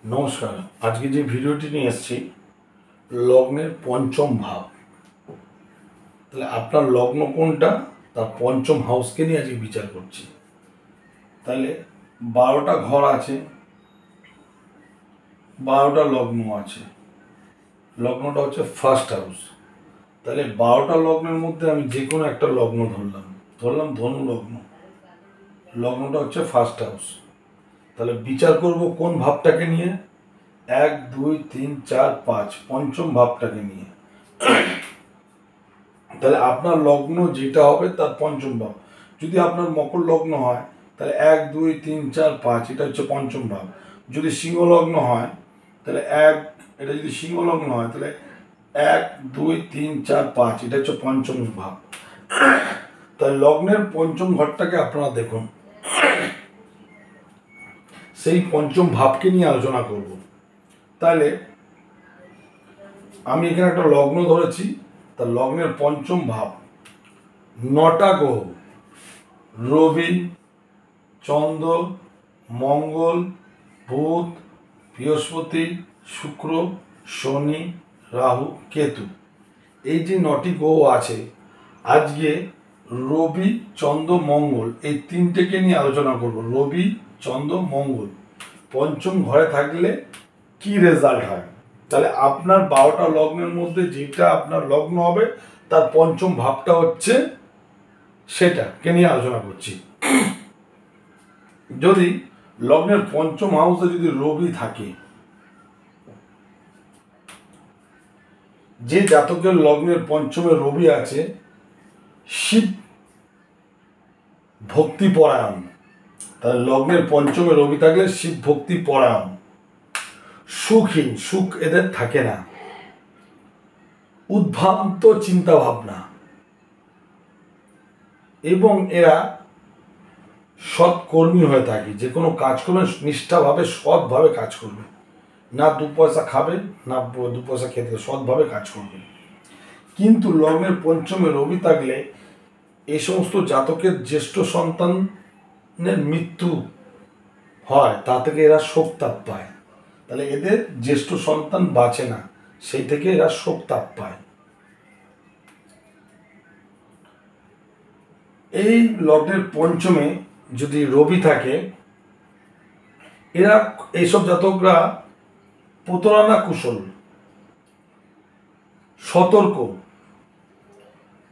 নমস্কার। আজকে যে ভিডিওটি নিয়ে এসেছি লগ্নের পঞ্চম ভাব। তাহলে আপনার লগ্ন কোনটা তার পঞ্চম হাউসকে নিয়ে আজকে বিচার করছি। তাহলে 12টা ঘর আছে, 12টা লগ্ন আছে। লগ্নটা হচ্ছে ফার্স্ট হাউস। তাহলে 12টা লগ্নের মধ্যে আমি যে কোনো একটা লগ্ন ধরলাম ধনু লগ্ন। লগ্নটা হচ্ছে ফার্স্ট হাউস। তাহলে বিচার করব কোন ভাবটাকে নিয়ে? 1, 2, 3, 4, 5 পঞ্চম ভাবটাকে নিয়ে। তাহলে আপনার লগ্ন যেটা হবে তার পঞ্চম ভাব। যদি আপনার মকর লগ্ন হয় তাহলে 1, 2, 3, 4, 5 এটা হচ্ছে পঞ্চম ভাব। যদি সিংহ লগ্ন হয় তাহলে এটা যদি সিংহ লগ্ন হয় তাহলে 1, 2, 3, 4, 5 এটা হচ্ছে পঞ্চম ভাব। তাই লগ্নের পঞ্চম ঘরটাকে আপনারা দেখুন, সেই পঞ্চম ভাবকে নিয়ে আলোচনা করব। তাহলে আমি এখানে একটা লগ্ন ধরেছি, তার লগ্নের পঞ্চম ভাব 9টা গ্রহ: রবি, চন্দ্র, মঙ্গল, বুধ, বৃহস্পতি, শুক্র, শনি, রাহু, কেতু। এই যে 9টি গ্রহ আছে, আজকে রবি, চন্দ্র, মঙ্গল এই তিনটেকে নিয়ে আলোচনা করব। রবি, চন্দ্র, মঙ্গল পঞ্চম ঘরে থাকলে কি রেজাল্ট হয়। তাহলে আপনার 12টা লগ্নের মধ্যে যেটা আপনার লগ্ন হবে তার পঞ্চম ভাবটা হচ্ছে সেটাকে নিয়ে আলোচনা করছি। যদি লগ্নের পঞ্চম হাউসে যদি রবি থাকে, যে জাতকের লগ্নের পঞ্চমে রবি আছে শিব ভক্তি পরায়ণ। তাহলে লগ্নের পঞ্চমে রবি থাকলে শিব ভক্তি পরায়ণ, সুখহীন, সুখ এদের থাকে না, উদ্ভ্রান্ত চিন্তা ভাবনা, এবং এরা সৎকর্মী হয়ে থাকে। যে কোনো কাজ করবে নিষ্ঠাভাবে সৎভাবে কাজ করবে, না দু পয়সা খাবে না দু পয়সা খেতে, সৎভাবে কাজ করবে। কিন্তু লগ্নের পঞ্চমে রবি থাকলে এই সমস্ত জাতকের জ্যেষ্ঠ সন্তানের মৃত্যু হয়, তা থেকে এরা শোকতাপ পায়। তাহলে এদের জ্যেষ্ঠ সন্তান বাঁচে না, সেই থেকে এরা শোকতাপ পায়। এই লগ্নের পঞ্চমে যদি রবি থাকে, এরা এইসব জাতকরা প্রতারণা কুশল, সতর্ক,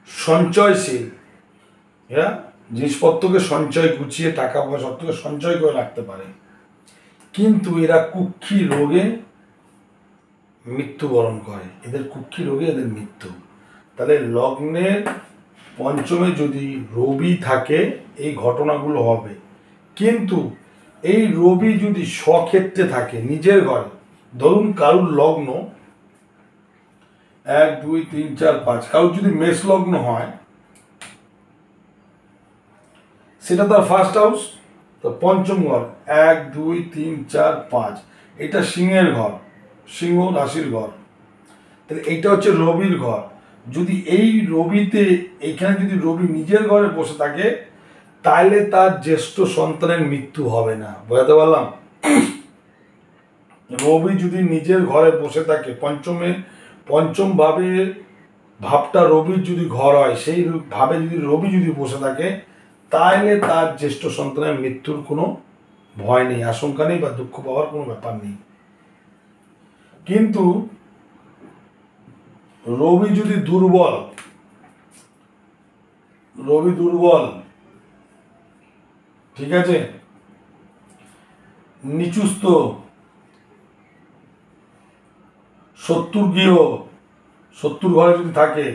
সঞ্চয়শীল। এরা জিনিসপত্রকে সঞ্চয় গুছিয়ে টাকা পয়সাকে সঞ্চয় করে রাখতে পারে। কিন্তু এরা কুক্ষি রোগে মৃত্যুবরণ করে, এদের কুক্ষি রোগে এদের মৃত্যু। তাহলে লগ্নের পঞ্চমে যদি রবি থাকে এই ঘটনাগুলো হবে। কিন্তু এই রবি যদি স্বক্ষেত্রে থাকে, নিজের ঘরে, ধরুন কারুর লগ্ন 1, 2, 3, 4, 5, কারুর যদি মেষ লগ্ন হয় সেটা তার ফার্স্ট হাউস, তো পঞ্চম ঘর 1, 2, 3, 4, 5 এটা সিংহের ঘর, সিংহ রাশির ঘর। তাহলে এইটা হচ্ছে রবির ঘর। যদি এই রবিতে এইখানে যদি রবি নিজের ঘরে বসে থাকে তাহলে তার জ্যেষ্ঠ সন্তানের মৃত্যু হবে না। বোঝাতে পারলাম? রবি যদি নিজের ঘরে বসে থাকে, পঞ্চম ভাবে ভাবটা রবির যদি ঘর হয়, সেই ভাবে যদি রবি যদি বসে থাকে তাহলে তার জ্যেষ্ঠ সন্তানের মৃত্যুর কোনো ভয় নেই, আশঙ্কা নেই, বা দুঃখ পাওয়ার কোনো ব্যাপার নেই। কিন্তু রবি যদি দুর্বল, ঠিক আছে, নিচুস্থ, শত্রুর ঘরে যদি থাকে,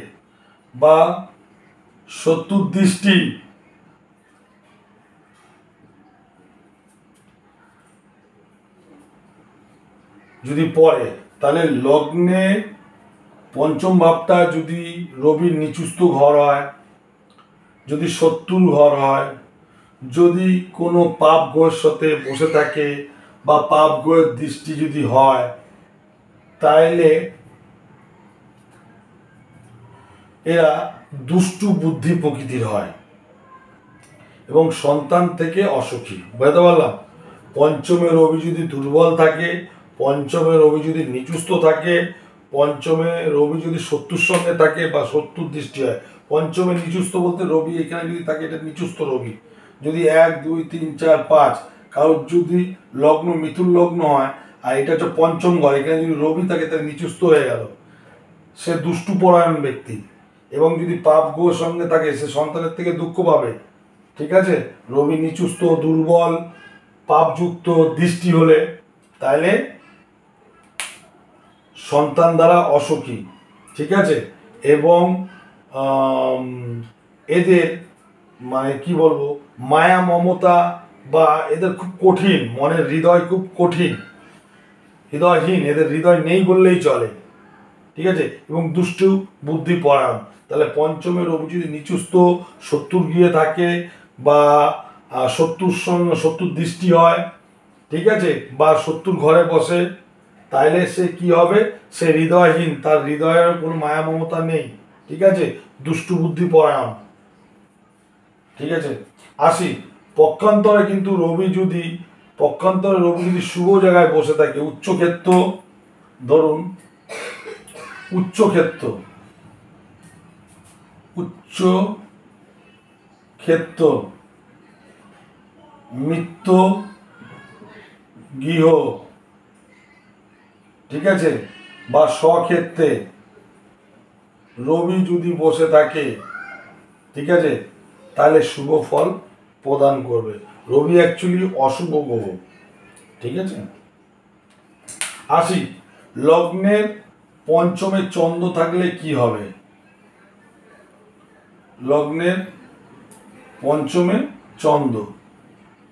বা শত্রুর দৃষ্টি যদি পড়ে, তাহলে লগ্নে পঞ্চম ভাবটা যদি রবির নিচুস্থ ঘর হয়, যদি শত্রুর ঘর হয়, যদি কোনো পাপ গ্রহের সাথে বসে থাকে, বা পাপ গ্রহের দৃষ্টি যদি হয়, তাইলে এরা দুষ্টু বুদ্ধি প্রকৃতির হয় এবং সন্তান থেকে অসুখী। বুঝতে পারলাম? পঞ্চমে রবি যদি দুর্বল থাকে, পঞ্চমে রবি যদি নিচুস্থ থাকে, পঞ্চমে রবি যদি শত্রুর সঙ্গে থাকে বা শত্রুর দৃষ্টি হয়, পঞ্চমে নিচুস্থ বলতে রবি এখানে যদি থাকে এটা নিচুস্থ রবি, যদি 1 2 3 4 5 কারোর যদি লগ্ন মিথুন লগ্ন হয় আর এটা হচ্ছে পঞ্চম ঘর, এখানে যদি রবি থাকে তাহলে নিচুস্থ হয়ে গেল, সে দুষ্টু পরায়ণ ব্যক্তি। এবং যদি পাপ গ্রহের সঙ্গে থাকে সে সন্তানের থেকে দুঃখ পাবে। ঠিক আছে, রবি নিচুস্থ দুর্বল পাপযুক্ত দৃষ্টি হলে তাহলে সন্তান দ্বারা অসুখী। ঠিক আছে, এবং এদের মানে কি বলবো, মায়া মমতা বা এদের খুব কঠিন, মনের হৃদয় খুব কঠিন, হৃদয়হীন, এদের হৃদয় নেই বললেই চলে। ঠিক আছে, এবং দুষ্টু বুদ্ধি পরায়ণ। তাহলে পঞ্চমের রবি যদি নিচুস্থ শত্রুর গিয়ে থাকে বা শত্রুর সঙ্গে শত্রুর দৃষ্টি হয়, ঠিক আছে, বা শত্রুর ঘরে বসে, তাইলে সে কি হবে, সে হৃদয়হীন, তার হৃদয়ের কোনো মায়া মমতা নেই। ঠিক আছে, দুষ্টু বুদ্ধি পরায়ণ। ঠিক আছে, আসি পক্ষান্তরে, কিন্তু রবি যদি শুভ জায়গায় বসে থাকে, উচ্চক্ষেত্র, ধরুন উচ্চক্ষেত্র মিত্র গৃহ, ঠিক আছে, বা স্বক্ষেত্রে রবি যদি বসে থাকে, ঠিক আছে, তাহলে শুভ ফল প্রদান করবে। রবি অ্যাকচুয়ালি অশুভ গ্রহ। ঠিক আছে, আসি লগ্নের পঞ্চমে চন্দ্র থাকলে কি হবে। লগ্নের পঞ্চমে চন্দ্র,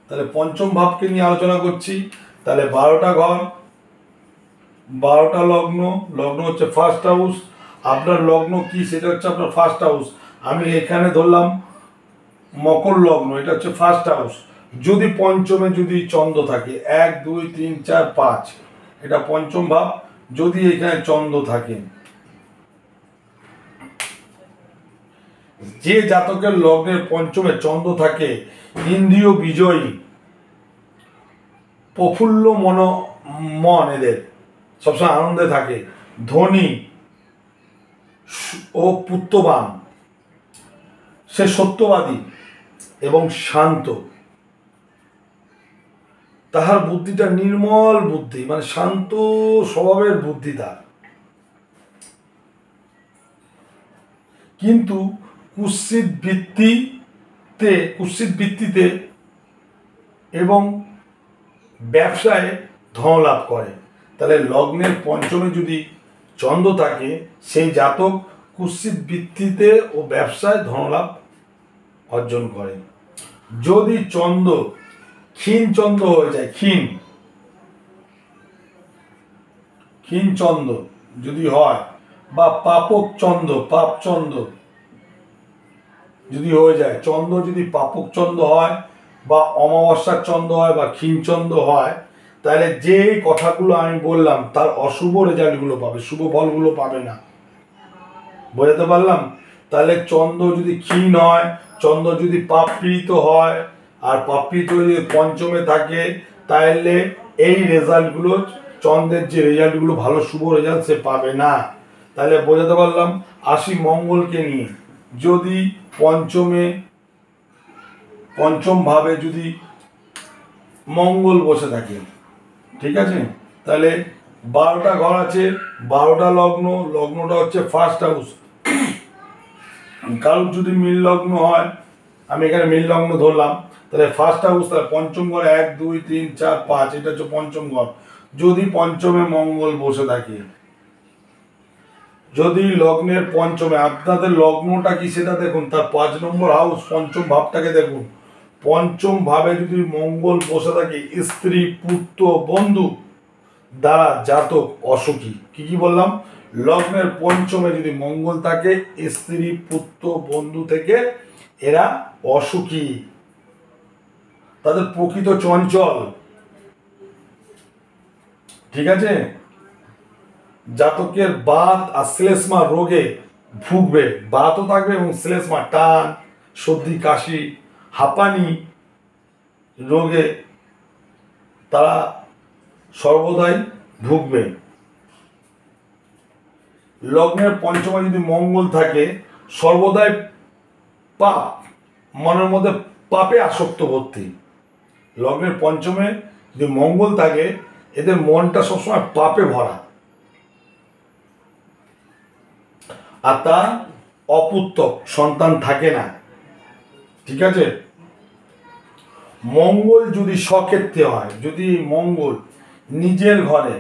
তাহলে পঞ্চম ভাবকে নিয়ে আলোচনা করছি। তাহলে 12টা ঘর, 12টা লগ্ন, লগ্ন হচ্ছে ফার্স্ট হাউস। আপনার লগ্ন কি সেটা হচ্ছে আপনার ফার্স্ট হাউস। আমি এখানে ধরলাম মকর লগ্ন, এটা হচ্ছে ফার্স্ট হাউস। যদি পঞ্চমে যদি চন্দ্র থাকে 1 2 3 4 5, এটা পঞ্চম ভাব, যদি এখানে চন্দ্র থাকে, যে জাতকের লগ্নের পঞ্চমে চন্দ্র থাকে ইন্দ্রিয় বিজয়ী, প্রফুল্ল মন, এদের সবসময় আনন্দে থাকে, ধনী ও পুত্রবান, সে সত্যবাদী এবং শান্ত, তাহার বুদ্ধিটা নির্মল বুদ্ধি, মানে শান্ত স্বভাবের বুদ্ধি তার। কিন্তু কুৎসিত বৃত্তিতে এবং ব্যবসায় ধন লাভ করে। তাহলে লগ্নের পঞ্চমে যদি চন্দ্র থাকে, সেই জাতক কুৎসিত বৃত্তিতে ও ব্যবসায় ধনলাভ অর্জন করে। যদি চন্দ্র ক্ষীণ চন্দ্র হয়ে যায়, ক্ষীণ চন্দ্র যদি হয়, বা পাপক চন্দ্র, পাপ চন্দ্র যদি হয়ে যায়, চন্দ্র যদি পাপক চন্দ্র হয় বা অমাবস্যার চন্দ্র হয় বা ক্ষীণ চন্দ্র হয়, তাহলে যে কথাগুলো আমি বললাম তার অশুভ রেজাল্টগুলো পাবে, শুভ ফলগুলো পাবে না। বোঝাতে পারলাম? তাহলে চন্দ্র যদি ক্ষীণ হয়, চন্দ্র যদি পাপপীড়িত হয়, আর পাপপীড়িত যদি পঞ্চমে থাকে, তাহলে এই রেজাল্টগুলো, চন্দ্রের যে রেজাল্টগুলো ভালো শুভ রেজাল্ট সে পাবে না। তাহলে বোঝাতে পারলাম। আসি মঙ্গলকে নিয়ে, যদি পঞ্চম ভাবে যদি মঙ্গল বসে থাকে, ঠিক আছে, তাহলে 12টা ঘর আছে, 12টা লগ্ন, লগ্নটা হচ্ছে ফার্স্ট হাউস। কারোর যদি মিল লগ্ন হয়, আমি এখানে মিল লগ্ন ধরলাম, তাহলে ফার্স্ট হাউস, তাহলে পঞ্চম ঘর 1 2 3 4 5, এটা হচ্ছে পঞ্চম ঘর। যদি পঞ্চমে মঙ্গল বসে থাকে, যদি লগ্নের পঞ্চমে, আপনাদের লগ্নটা কি সেটা দেখুন, তার 5 নম্বর হাউস পঞ্চম ভাবটাকে দেখুন। পঞ্চম ভাবে যদি মঙ্গল বসে থাকে, স্ত্রী পুত্র বন্ধু দ্বারা জাতক অসুখী। কি বললাম? লগ্নের পঞ্চমে যদি মঙ্গল থাকে, স্ত্রী পুত্র বন্ধু থেকে এরা অসুখী, তাদের প্রকৃত চঞ্চল। ঠিক আছে, জাতকের বাত আর শ্লেষ্মা রোগে ভুগবে, বাতও থাকবে এবং শ্লেষ্মা, টান, সর্দি কাশি, হাঁপানি রোগে তারা সর্বদাই ভুগবে। লগ্নের পঞ্চমে যদি মঙ্গল থাকে সর্বদাই পাপ, মনের মধ্যে পাপে আসক্ত ভর্তি। লগ্নের পঞ্চমে যদি মঙ্গল থাকে এদের মনটা সবসময় পাপে ভরা, আর তার অপুত্রক সন্তান থাকে না। ঠিক আছে, মঙ্গল যদি স্বক্ষেত্রে হয়, যদি মঙ্গল নিজের ঘরে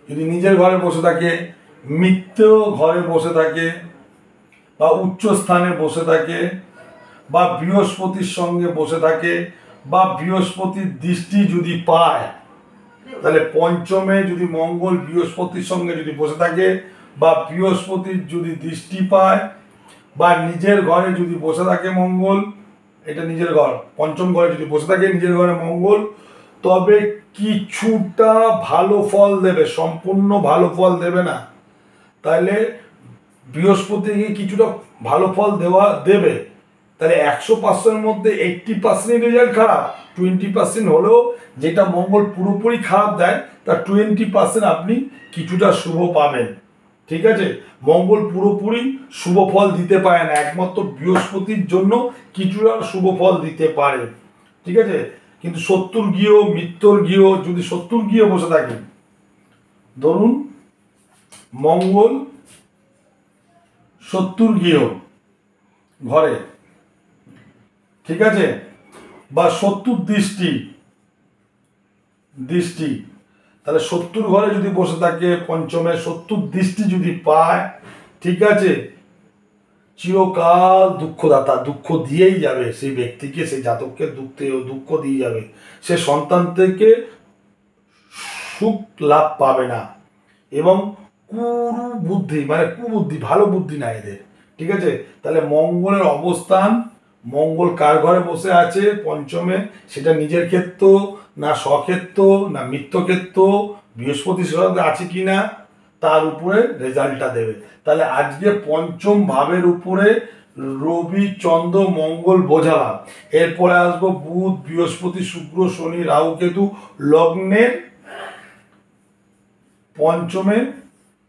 যদি নিজের ঘরে বসে থাকে, মিত্র ঘরে বসে থাকে, বা উচ্চ স্থানে বসে থাকে, বা বৃহস্পতির সঙ্গে বসে থাকে, বা বৃহস্পতির দৃষ্টি যদি পায়, তাহলে পঞ্চমে যদি মঙ্গল বৃহস্পতির সঙ্গে যদি বসে থাকে, বা বৃহস্পতির যদি দৃষ্টি পায়, বা নিজের ঘরে যদি বসে থাকে মঙ্গল, এটা নিজের ঘর, পঞ্চম ঘরে যদি বসে থাকে নিজের ঘরে মঙ্গল, তবে কিছুটা ভালো ফল দেবে, সম্পূর্ণ ভালো ফল দেবে না। তাহলে বৃহস্পতিকে কিছুটা ভালো ফল দেবে। তাহলে 100% মধ্যে 80% রেজাল্ট খারাপ, 20% হলেও যেটা মঙ্গল পুরোপুরি খারাপ দেয় তার 20% আপনি কিছুটা শুভ পাবেন। ঠিক আছে, মঙ্গল পুরোপুরি শুভ ফল দিতে পারে না, একমাত্র বৃহস্পতির জন্য কিছুটা শুভ ফল দিতে পারে। ঠিক আছে, কিন্তু শত্রুর গৃহ, মিত্রর গৃহ, যদি শত্রুর গৃহ বসে থাকে, ধরুন মঙ্গল শত্রুর গৃহ ঘরে, ঠিক আছে, বা শত্রুর দৃষ্টি, তাহলে শত্রুর ঘরে যদি বসে থাকে পঞ্চমে, শত্রুর দৃষ্টি যদি পায়, ঠিক আছে, চিরকাল দুঃখদাতা, দুঃখ দিয়েই যাবে সেই ব্যক্তিকে, সেই জাতককে দুঃখ দিয়ে যাবে, সে সন্তান থেকে সুখ লাভ পাবে না, এবং কুবুদ্ধি, মানে কুবুদ্ধি, ভালো বুদ্ধি না এদের। ঠিক আছে, তাহলে মঙ্গলের অবস্থান, মঙ্গল কার ঘরে বসে আছে পঞ্চমে, সেটা নিজের ক্ষেত্র না স্বক্ষেত্র না মিত্রক্ষেত্র, বৃহস্পতি সাথে আছে কিনা, তার উপরে রেজাল্টটা দেবে। তাহলে আজকে পঞ্চম ভাবের উপরে রবি, চন্দ্র, মঙ্গল বোঝালাম। এরপরে আসবো বুধ, বৃহস্পতি, শুক্র, শনি, রাহু, কেতু লগ্নের পঞ্চমে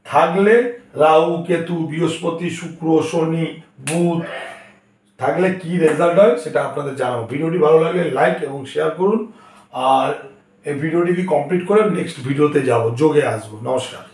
থাকলে, রাহু, কেতু, বৃহস্পতি, শুক্র, শনি, বুধ থাকলে কি রেজাল্ট হয় সেটা আপনাদের জানাবো। ভিডিওটি ভালো লাগলে লাইক এবং শেয়ার করুন, আর এই ভিডিওটিকে কমপ্লিট করে নেক্সট ভিডিওতে যাব, যোগে আসবো। নমস্কার।